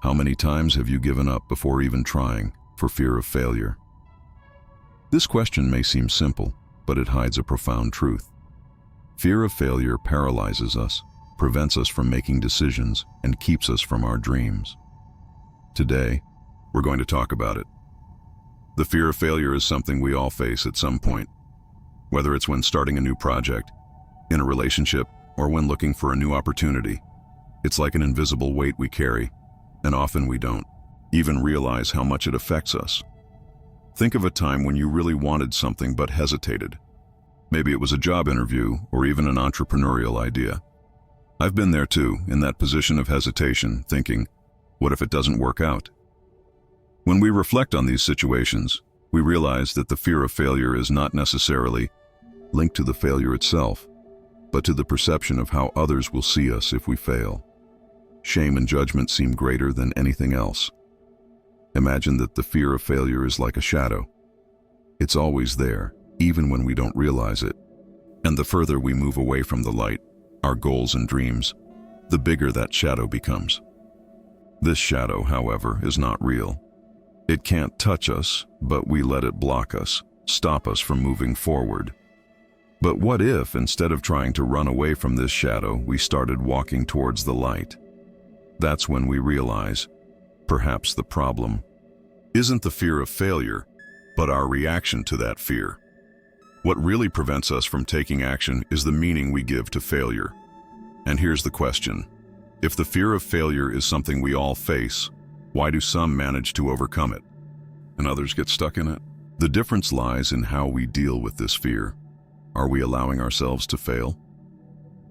How many times have you given up before even trying for fear of failure? This question may seem simple, but it hides a profound truth. Fear of failure paralyzes us, prevents us from making decisions, and keeps us from our dreams. Today, we're going to talk about it. The fear of failure is something we all face at some point, whether it's when starting a new project, in a relationship, or when looking for a new opportunity. It's like an invisible weight we carry, and often we don't even realize how much it affects us. Think of a time when you really wanted something but hesitated. Maybe it was a job interview or even an entrepreneurial idea. I've been there too, in that position of hesitation, thinking, what if it doesn't work out? When we reflect on these situations, we realize that the fear of failure is not necessarily linked to the failure itself, but to the perception of how others will see us if we fail. Shame and judgment seem greater than anything else. Imagine that the fear of failure is like a shadow. It's always there, even when we don't realize it. And the further we move away from the light, our goals and dreams, the bigger that shadow becomes. This shadow, however, is not real. It can't touch us, but we let it block us, stop us from moving forward. But what if, instead of trying to run away from this shadow, we started walking towards the light? That's when we realize, perhaps the problem isn't the fear of failure, but our reaction to that fear. What really prevents us from taking action is the meaning we give to failure. And here's the question. If the fear of failure is something we all face, why do some manage to overcome it, and others get stuck in it? The difference lies in how we deal with this fear. Are we allowing ourselves to fail?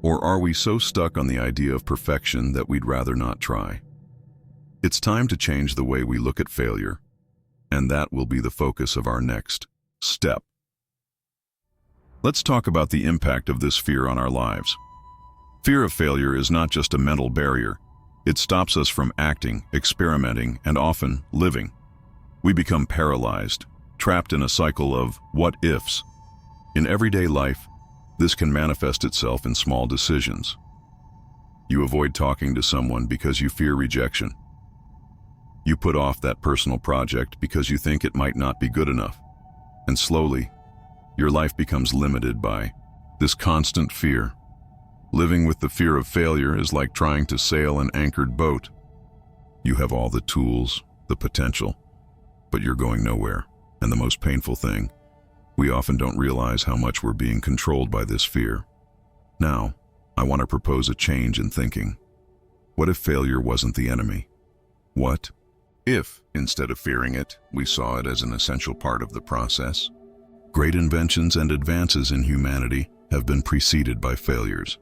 Or are we so stuck on the idea of perfection that we'd rather not try? It's time to change the way we look at failure, and that will be the focus of our next step. Let's talk about the impact of this fear on our lives. Fear of failure is not just a mental barrier. It stops us from acting, experimenting, and often living. We become paralyzed, trapped in a cycle of what-ifs. In everyday life, this can manifest itself in small decisions. You avoid talking to someone because you fear rejection. You put off that personal project because you think it might not be good enough. And slowly, your life becomes limited by this constant fear. Living with the fear of failure is like trying to sail an anchored boat. You have all the tools, the potential, but you're going nowhere. And the most painful thing, we often don't realize how much we're being controlled by this fear. Now, I want to propose a change in thinking. What if failure wasn't the enemy? What if, instead of fearing it, we saw it as an essential part of the process? Great inventions and advances in humanity have been preceded by failures.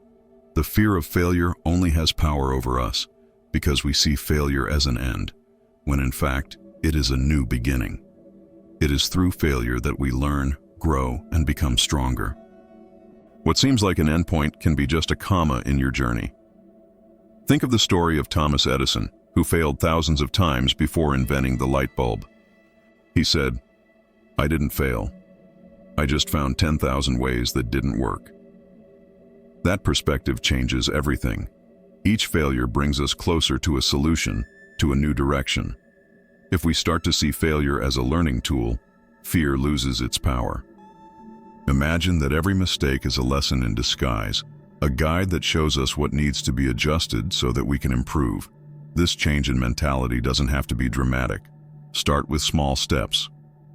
The fear of failure only has power over us because we see failure as an end, when in fact, it is a new beginning. It is through failure that we learn, grow, and become stronger. What seems like an endpoint can be just a comma in your journey. Think of the story of Thomas Edison, who failed thousands of times before inventing the light bulb. He said, "I didn't fail. I just found 10,000 ways that didn't work." That perspective changes everything. Each failure brings us closer to a solution, to a new direction. If we start to see failure as a learning tool, fear loses its power. Imagine that every mistake is a lesson in disguise, a guide that shows us what needs to be adjusted so that we can improve. This change in mentality doesn't have to be dramatic. Start with small steps.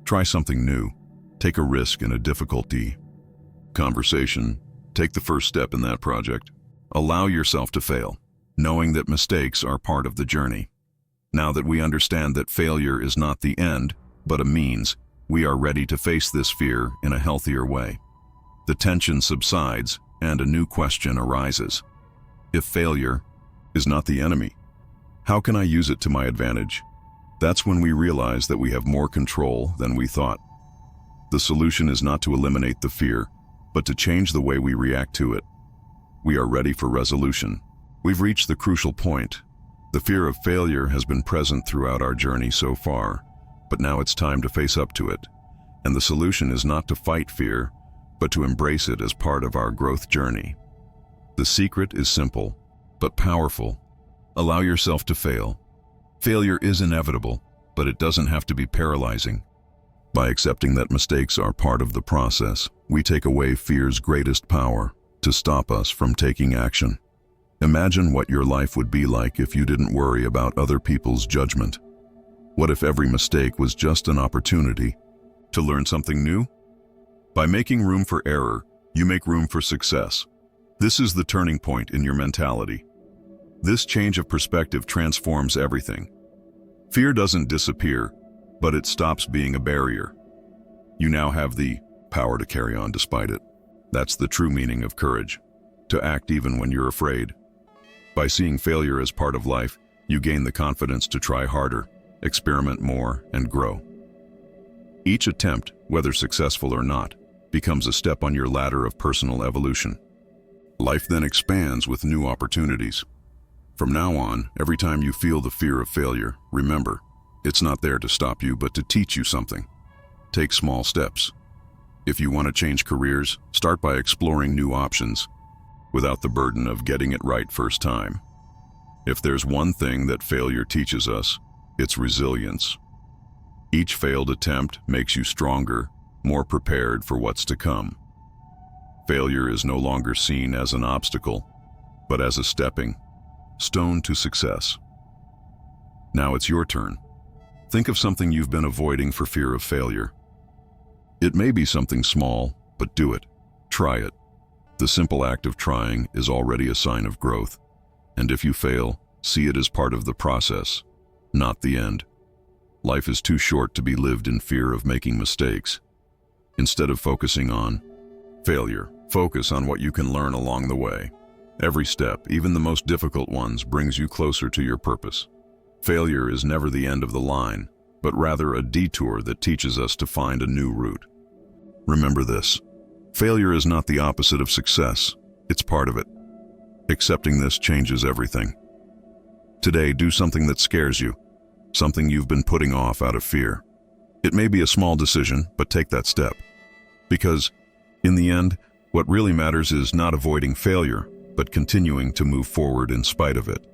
Try something new. Take a risk in a difficult conversation. Take the first step in that project. Allow yourself to fail, knowing that mistakes are part of the journey. Now that we understand that failure is not the end, but a means, we are ready to face this fear in a healthier way. The tension subsides, and a new question arises. If failure is not the enemy, how can I use it to my advantage? That's when we realize that we have more control than we thought. The solution is not to eliminate the fear, but to change the way we react to it. We are ready for resolution. We've reached the crucial point. The fear of failure has been present throughout our journey so far, but now it's time to face up to it. And the solution is not to fight fear, but to embrace it as part of our growth journey. The secret is simple, but powerful. Allow yourself to fail. Failure is inevitable, but it doesn't have to be paralyzing. By accepting that mistakes are part of the process, we take away fear's greatest power to stop us from taking action. Imagine what your life would be like if you didn't worry about other people's judgment. What if every mistake was just an opportunity to learn something new? By making room for error, you make room for success. This is the turning point in your mentality. This change of perspective transforms everything. Fear doesn't disappear, but it stops being a barrier. You now have the power to carry on despite it. That's the true meaning of courage, to act even when you're afraid. By seeing failure as part of life, you gain the confidence to try harder, experiment more, and grow. Each attempt, whether successful or not, becomes a step on your ladder of personal evolution. Life then expands with new opportunities. From now on, every time you feel the fear of failure, remember, it's not there to stop you, but to teach you something. Take small steps. If you want to change careers, start by exploring new options, without the burden of getting it right first time. If there's one thing that failure teaches us, it's resilience. Each failed attempt makes you stronger, more prepared for what's to come. Failure is no longer seen as an obstacle, but as a stepping stone to success. Now it's your turn. Think of something you've been avoiding for fear of failure. It may be something small, but do it. Try it. The simple act of trying is already a sign of growth. And if you fail, see it as part of the process, not the end. Life is too short to be lived in fear of making mistakes. Instead of focusing on failure, focus on what you can learn along the way. Every step, even the most difficult ones, brings you closer to your purpose. Failure is never the end of the line, but rather a detour that teaches us to find a new route. Remember this: failure is not the opposite of success, it's part of it. Accepting this changes everything. Today, do something that scares you, something you've been putting off out of fear. It may be a small decision, but take that step. Because, in the end, what really matters is not avoiding failure, but continuing to move forward in spite of it.